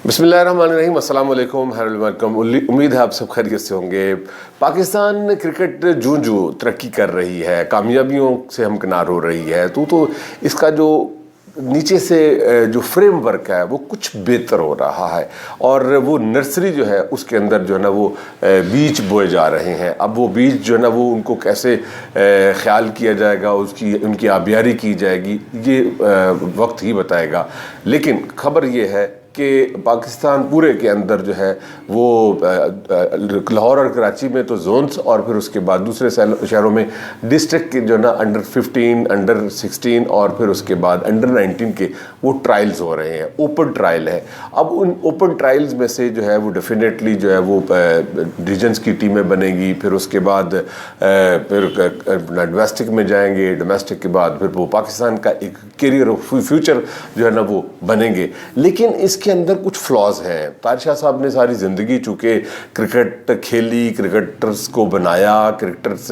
बिस्मिल्लाहिर्रहमानिर्रहीम, अस्सलाम वालेकुम, वेलकम। उम्मीद है आप सब खैरियत से होंगे। पाकिस्तान क्रिकेट जूं तरक्की कर रही है, कामयाबियों से हमकिनार हो रही है, तो इसका जो नीचे से जो फ्रेम वर्क है वो कुछ बेहतर हो रहा है, और वो नर्सरी जो है उसके अंदर जो है ना वो बीज बोए जा रहे हैं। अब वो बीज जो है ना वो उनको कैसे ख्याल किया जाएगा, उनकी आबियारी की जाएगी, ये वक्त ही बताएगा। लेकिन खबर ये है कि पाकिस्तान पूरे के अंदर जो है वो लाहौर और कराची में तो जोन्स, और फिर उसके बाद दूसरे शहरों में डिस्ट्रिक्ट के जो ना अंडर 15, अंडर 16 और फिर उसके बाद अंडर 19 के वो ट्रायल्स हो रहे हैं, ओपन ट्रायल है। अब उन ओपन ट्रायल्स में से जो है वो डेफिनेटली जो है वो रीजन्स की टीमें बनेगी, फिर उसके बाद फिर डोमेस्टिक में जाएंगे, डोमेस्टिक के बाद फिर वो पाकिस्तान का एक करियर फ्यूचर जो है ना वो बनेंगे। लेकिन इसके अंदर कुछ फ्लॉज हैं। तारिक शाह साहब ने सारी ज़िंदगी चूँकि क्रिकेट खेली, क्रिकेटर्स को बनाया, क्रिकेटर्स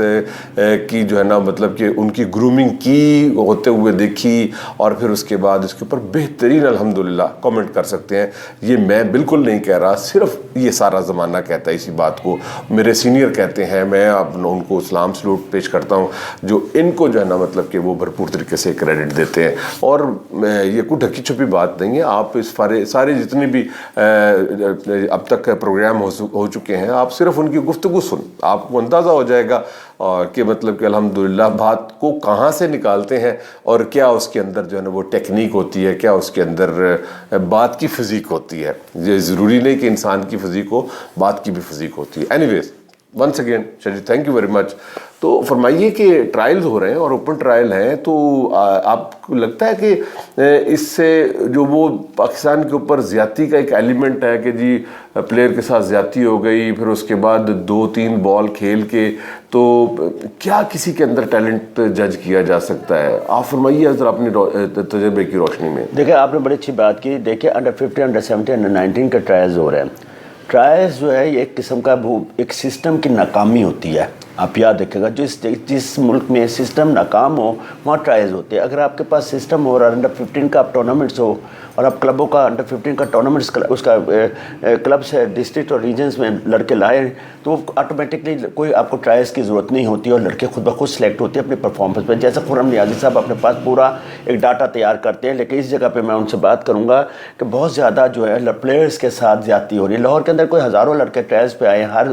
की जो है ना मतलब कि उनकी ग्रूमिंग की होते हुए देखी, और फिर उसके बाद इसके ऊपर बेहतरीन अल्हम्दुलिल्लाह कमेंट कर सकते हैं। ये मैं बिल्कुल नहीं कह रहा, सिर्फ ये सारा ज़माना कहता है इसी बात को, मेरे सीनियर कहते हैं, मैं अब उनको सलाम सलूट पेश करता हूँ जो इनको जो है ना मतलब कि वो भरपूर तरीके से क्रेडिट देते हैं। और ये कोई ढकी छुपी बात नहीं है। आप इस सारे जितने भी अब तक प्रोग्राम हो चुके हैं, आप सिर्फ उनकी गुफ्तगू सुन, आपको अंदाज़ा हो जाएगा कि मतलब कि अल्हम्दुलिल्लाह बात को कहाँ से निकालते हैं और क्या उसके अंदर जो है ना वो टेक्निक होती है, क्या उसके अंदर बात की फिज़ीक होती है। ये ज़रूरी नहीं कि इंसान की फिज़ीक हो, बात की भी फिज़ीक होती है। Anyways, once again Sharif, thank you very much. तो फरमाइए कि ट्रायल्स हो रहे हैं और ओपन ट्रायल हैं, तो आपको लगता है कि इससे जो वो पाकिस्तान के ऊपर ज़्यादती का एक एलिमेंट है कि जी प्लेयर के साथ ज़्यादती हो गई, फिर उसके बाद 2-3 बॉल खेल के, तो क्या किसी के अंदर टैलेंट जज किया जा सकता है? आप फरमाइए ज़रा अपने तजर्बे की रोशनी में। देखिए, आपने बड़ी अच्छी बात की। देखिए, अंडर 50, अंडर 70, अंडर 19 के ट्रायल्स हो रहे हैं। ट्रायल्स जो है ये एक किस्म का वो एक सिस्टम की नाकामी होती है। आप याद रखिएगा, जिस मुल्क में सिस्टम नाकाम हो वहाँ ट्रायल्स होते हैं। अगर आपके पास सिस्टम हो और अंडर 15 का आप टूर्नामेंट्स हो और आप क्लबों का अंडर 15 का टूर्नामेंट्स उसका क्लब से डिस्ट्रिक्ट और रीजन्स में लड़के लाए, तो ऑटोमेटिकली कोई आपको ट्रायल्स की ज़रूरत नहीं होती और लड़के खुद ब खुद सेलेक्ट होते हैं अपनी परफॉर्मेंस पर। जैसे खुर्रम नियाज़ी साहब अपने पास पूरा एक डाटा तैयार करते हैं, लेकिन इस जगह पर मैं उनसे बात करूँगा कि बहुत ज़्यादा जो है प्लेयर्स के साथ ज़्यादती हो रही है। लाहौर के अंदर कोई हज़ारों लड़के ट्रायल्स पे आए, हर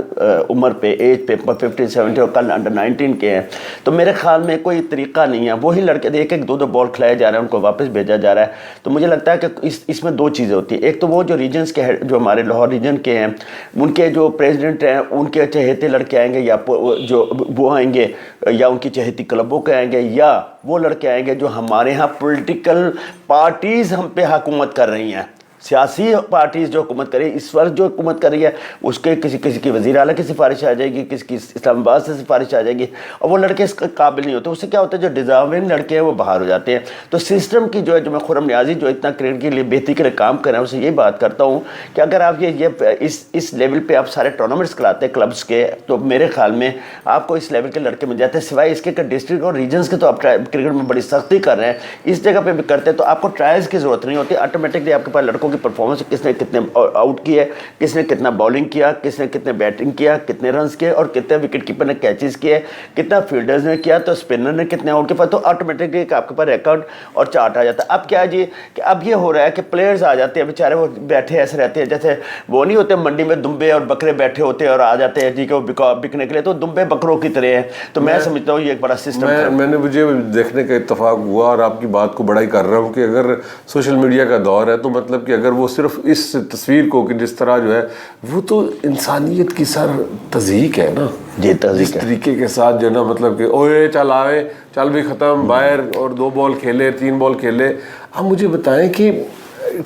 उम्र पे, एज पे, 50, 70 और कल अंडर 19 के हैं। तो मेरे ख्याल में कोई तरीका नहीं है। वही लड़के एक 2 बॉल खिलाए जा रहे हैं, उनको वापस भेजा जा रहा है। तो मुझे लगता है कि इसमें 2 चीज़ें होती हैं। एक तो वो जो रीजन्स के जो हमारे लाहौर रीजन के हैं, उनके जो प्रेसिडेंट हैं, उनके चहेते लड़के आएंगे, या जो वो आएंगे, या उनकी चहेती क्लबों के आएंगे, या वो लड़के आएंगे जो हमारे यहाँ पॉलिटिकल पार्टीज़ हम पे हुकूमत कर रही हैं। सियासी पार्टीज़ जो हुकूमत कर रही है, इस वक्त जो हुकूमत कर रही है, उसके किसी की वज़ीर आला की सिफारिश आ जाएगी, किसी की इस्लामाबाद से सिफारिश आ जाएगी, और वो लड़के इसके काबिल नहीं होते। उससे क्या होता है, जो डिज़र्विंग लड़के हैं वो बाहर हो जाते हैं। तो सिस्टम की जो है, जो मैं खुर्रम नियाज़ी जो इतना क्रिकेट के लिए बेहतरी के लिए काम कर रहे हैं, उससे ये बात करता हूँ कि अगर आप इस लेवल पर आप सारे टूर्नामेंट्स कराते हैं क्लब्स के, तो मेरे ख्याल में आपको इस लेवल के लड़के मिल जाते हैं। सिवाय इसके कि डिस्ट्रिक्ट और रीजन्स के तो आप क्रिकेट में बड़ी सख्ती कर रहे हैं, इस जगह पर भी करते हैं, तो आपको ट्रायल्स की ज़रूरत नहीं होती। ऑटोमेटिकली आपके पास लड़कों की परफॉर्मेंस, किसने कितने आउट किए, किसने कितना बॉलिंग किया, किसने कितने बैटिंग किया, कितने रन्स किए, और कितने विकेट कीपर ने कैचेस किए, कितना फील्डर्स ने किया, तो स्पिनर ने कितने आउट किए, तो ऑटोमेटिकली आपके पास रिकॉर्ड और चार्ट आ जाता है। अब क्या जी कि अब ये हो रहा है कि प्लेयर्स आ जाते हैं बेचारे, वो बैठे ऐसे रहते हैं जैसे वो नहीं होते मंडी में दुम्बे और बकरे बैठे होते हैं और आ जाते हैं जी कि वो बिकने के लिए, तो दुम्बे बकरों की तरह है। तो मैं समझता हूँ ये एक बड़ा सिस्टम है। मुझे देखने का इत्तेफाक हुआ, और आपकी बात को बड़ा ही कर रहा हूँ कि अगर सोशल मीडिया का दौर है, तो मतलब कि अगर वो सिर्फ इस तस्वीर को कि जिस तरह जो है वो तो इंसानियत की सर तज़हीक है ना, ये जिस तरीके के साथ जो ना मतलब कि ओए चल आए, चल भी ख़त्म बाहर, और 2 बॉल खेले, 3 बॉल खेले। आप मुझे बताएं कि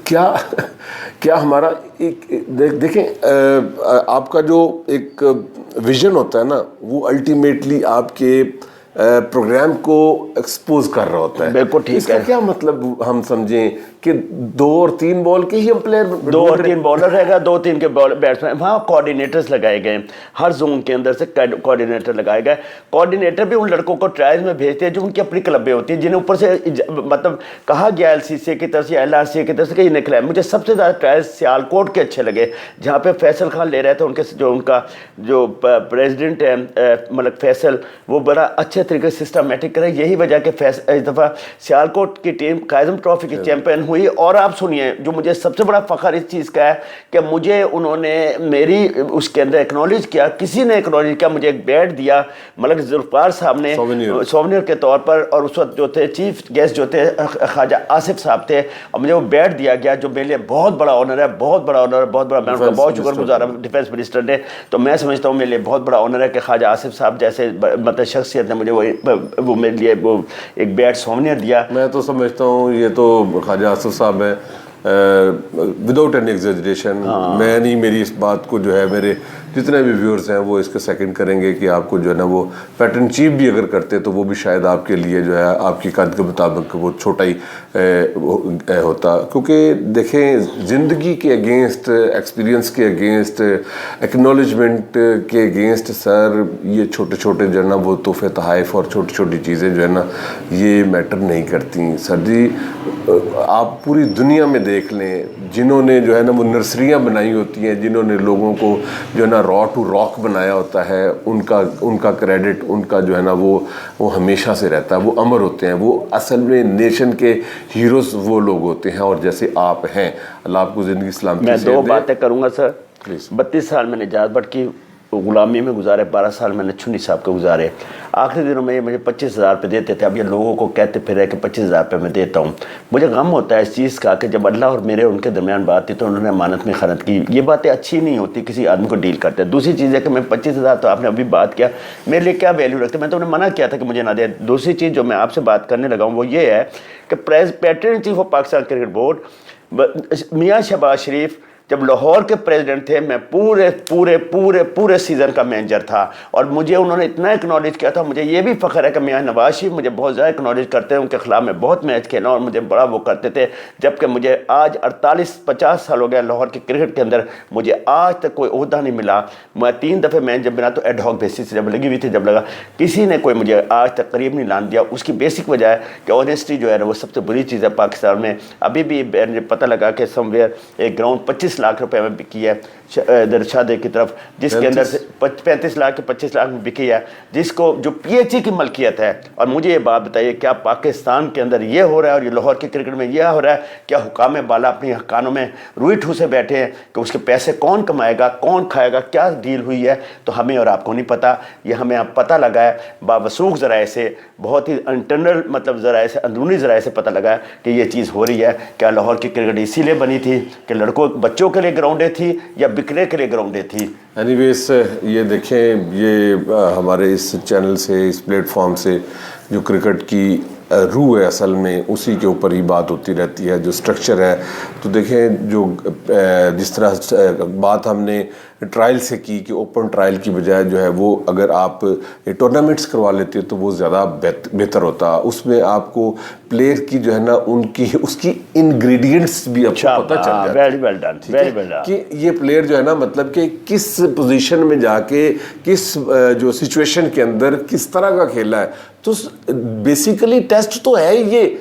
क्या हमारा एक देखें आपका जो एक विजन होता है ना, वो अल्टीमेटली आपके प्रोग्राम को एक्सपोज कर रहा होता है। बिल्कुल ठीक है। इसका क्या मतलब हम समझें कि 2 और 3 बॉल के ही हम प्लेयर, 2 और 3 बॉलर रहेगा, 2-3 के बैट्समैन, वहाँ कोऑर्डिनेटर्स लगाए गए, हर जोन के अंदर से कोऑर्डिनेटर लगाए गए। कोऑर्डिनेटर भी उन लड़कों को ट्रायल्स में भेजते हैं जो उनकी अपनी क्लबें होती हैं, जिन्हें ऊपर से मतलब कहा गया LCC की तरफ से, LRC की तरफ से कि निकला है। मुझे सबसे ज़्यादा ट्रायल्स सियालकोट के अच्छे लगे, जहाँ पे फैसल खान ले रहे थे, उनके जो उनका जो प्रेसिडेंट है मलिक फैसल, वो बड़ा अच्छे तरीके से सिस्टमेटिक करे। यही वजह कि इस दफ़ा सियालकोट की टीम कायज़म ट्रॉफी की चैंपियन हुई। और आप सुनिए, जो मुझे सबसे बड़ा फ़ख्र इस चीज़ का है कि मुझे उन्होंने मेरी उसके अंदर एक्नॉलेज किया, किसी ने एक्नॉलेज किया, मुझे एक बैट दिया मलिक जुल्फ़िकार साहब ने सोवेनियर के तौर पर, और उस वक्त जो थे चीफ गेस्ट जो थे ख्वाजा आसिफ साहब थे, और मुझे वो बैट दिया गया जो मेरे लिए बहुत बड़ा ऑनर है, बहुत बड़ा ऑनर है, बहुत बड़ा। मैं उनका बहुत शुक्रगुजार हूं डिफेंस मिनिस्टर ने। तो मैं समझता हूँ मेरे लिए बहुत बड़ा ऑनर है कि ख्वाजा आसिफ साहब जैसे मतलब शख्सियत ने मुझे वो मेरे लिए वो एक बैट सोवेनियर दिया। मैं तो समझता हूँ ये तो ख्वाजा आसिफ साहब है, विदाउट एनी एग्जेजरेशन। मैं नहीं, मेरी इस बात को जो है मेरे जितने भी व्यूअर्स हैं वो इसको सेकंड करेंगे कि आपको जो है ना वो पैटर्न चीफ भी अगर करते तो वो भी शायद आपके लिए जो है आपकी कद के मुताबिक वो छोटा ही होता। क्योंकि देखें, ज़िंदगी के अगेंस्ट, एक्सपीरियंस के अगेंस्ट, एक्नॉलेजमेंट के अगेंस्ट सर ये छोटे छोटे जो है ना वो तोहफे तहाइफ और छोटी छोटी चीज़ें जो है ना ये मैटर नहीं करती। सर जी आप पूरी दुनिया में देख लें, जिन्होंने जो है ना वो नर्सरियाँ बनाई होती हैं, जिन्होंने लोगों को जो है ना रॉ टू रॉक बनाया होता है, उनका क्रेडिट, उनका जो है ना वो हमेशा से रहता है, वो अमर होते हैं। वो असल में नेशन के हीरोज़ वो लोग होते हैं, और जैसे आप हैं, अल्लाह आपको ज़िंदगी सलामती मैं से 2 बातें करूँगा सर। प्लीज़। 32 साल मैंने जात भट्ट की गुलामी में गुजारे, 12 साल मैंने चुन्नी साहब के गुजारे। आखिरी दिनों में ये मुझे 25,000 रुपये देते थे। अब ये लोगों को कहते फिर है कि 25,000 रुपये मैं देता हूँ। मुझे गम होता है इस चीज़ का कि जब अल्लाह और मेरे उनके दरमियान बात थी तो उन्होंने अमानत में खनत की। ये बातें अच्छी नहीं होती किसी आदमी को डील करते। दूसरी चीज़ है कि मैं 25,000 तो आपने अभी बात किया, मेरे लिए क्या वैल्यू रखते, मैं तो उन्हें मना किया था कि मुझे ना दे। दूसरी चीज़ जो मैं आपसे बात करने लगा हूँ वो ये है कि president chief of Pakistan cricket board मियाँ शहबाज शरीफ जब लाहौर के प्रेसिडेंट थे, मैं पूरे पूरे पूरे पूरे सीज़न का मैनेजर था, और मुझे उन्होंने इतना एक्नॉलेज किया था। मुझे ये भी फ़ख्र है कि मियाँ नवाज शरीफ मुझे बहुत ज़्यादा एक्नॉलेज करते हैं, उनके खिलाफ मैं बहुत मैच खेला और मुझे बड़ा वो करते थे। जबकि मुझे आज 48-50 साल हो गया लाहौर के क्रिकेट के अंदर, मुझे आज तक कोई ओहदा नहीं मिला। मैं 3 दफ़े मैच जब बना तो एडहॉक बेसिस से जब लगी हुई थी, जब लगा किसी ने कोई मुझे आज तक करीब नहीं लान दिया। उसकी बेसिक वजह है कि ऑनेस्टी जो है ना वो सबसे बुरी चीज़ है पाकिस्तान में। अभी भी मुझे पता लगा कि समवेयर एक ग्राउंड 25 लाख रुपए में बिकी है इधर शादे की तरफ, जिसके अंदर से 35 लाख के 25 लाख में बिकी है, जिसको जो PHE की मलकियत है। और मुझे ये बात बताइए, क्या पाकिस्तान के अंदर ये हो रहा है और ये लाहौर के क्रिकेट में यह हो रहा है? क्या हुकाम बाला अपनी कानों में रुई ठूसे बैठे हैं कि उसके पैसे कौन कमाएगा, कौन खाएगा, क्या डील हुई है? तो हमें और आपको नहीं पता, ये हमें अब पता लगा है बावसूख ज़राए से, बहुत ही इंटरनल मतलब ज़राए से, अंदरूनी ज़राए से पता लगा कि ये चीज़ हो रही है। क्या लाहौर की क्रिकेट इसीलिए बनी थी कि लड़कों बच्चों के लिए ग्राउंडें थी या बिकने के लिए ग्राउंडें थी? एनीवेज ये देखें, ये हमारे इस चैनल से, इस प्लेटफॉर्म से जो क्रिकेट की रूह है असल में उसी के ऊपर ही बात होती रहती है, जो स्ट्रक्चर है। तो देखें, जो जिस तरह बात हमने ट्रायल से की कि ओपन ट्रायल की बजाय जो है वो अगर आप टूर्नामेंट्स करवा लेते तो वो ज़्यादा बेहतर होता। उसमें आपको प्लेयर की जो है ना उनकी उसकी इंग्रेडिएंट्स भी आपको पता चल जाता है। Very well done, very well done. कि ये प्लेयर जो है ना मतलब कि किस पोजीशन में जाके किस जो सिचुएशन के अंदर किस तरह का खेला है। तो बेसिकली टेस्ट तो है ही ये।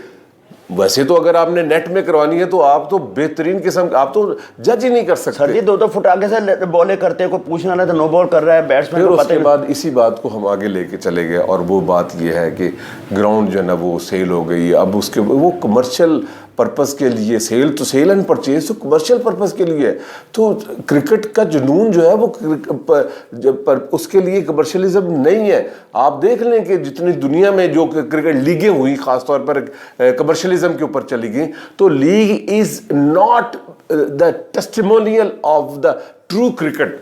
वैसे तो अगर आपने नेट में करवानी है तो आप तो बेहतरीन किस्म, आप तो जज ही नहीं कर सकते। सर जी 2 फुट आगे से बॉलें करते हैं, कोई पूछना ना तो नो बॉल कर रहा है बैट्समैन को। उसके बाद इसी बात को हम आगे लेके चले गए, और वो बात ये है कि ग्राउंड जो है ना वो सेल हो गई। अब उसके वो कमर्शियल पर्पस के लिए, सेल एंड परचेज तो कमर्शियल पर्पस के लिए है। तो क्रिकेट का जुनून जो है वो उसके लिए कमर्शलिज्म नहीं है। आप देख लें कि जितनी दुनिया में जो क्रिकेट लीगें हुई खासतौर पर कमर्शलिज्म के ऊपर चली गई, तो league is not the testimonial of the true cricket,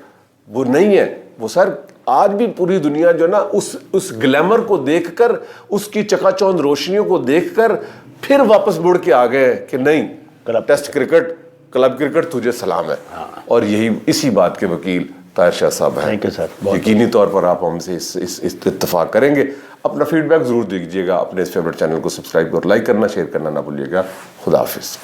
वो नहीं है वो सर। आज भी पूरी दुनिया जो ना उस ग्लैमर को देखकर, उसकी चकाचौंध रोशनियों को देखकर फिर वापस मुड़ के आ गए कि नहीं, टेस्ट क्रिकेट, क्लब क्रिकेट तुझे सलाम है। और यही इसी बात के वकील ताहिर शाह साहब हैं। Thank you sir. यकीनी तौर पर आप हमसे इस इत्तेफाक करेंगे। अपना फीडबैक जरूर दीजिएगा। अपने इस फेवरेट चैनल को सब्सक्राइब और लाइक करना, शेयर करना ना भूलिएगा। खुदा हाफिज़।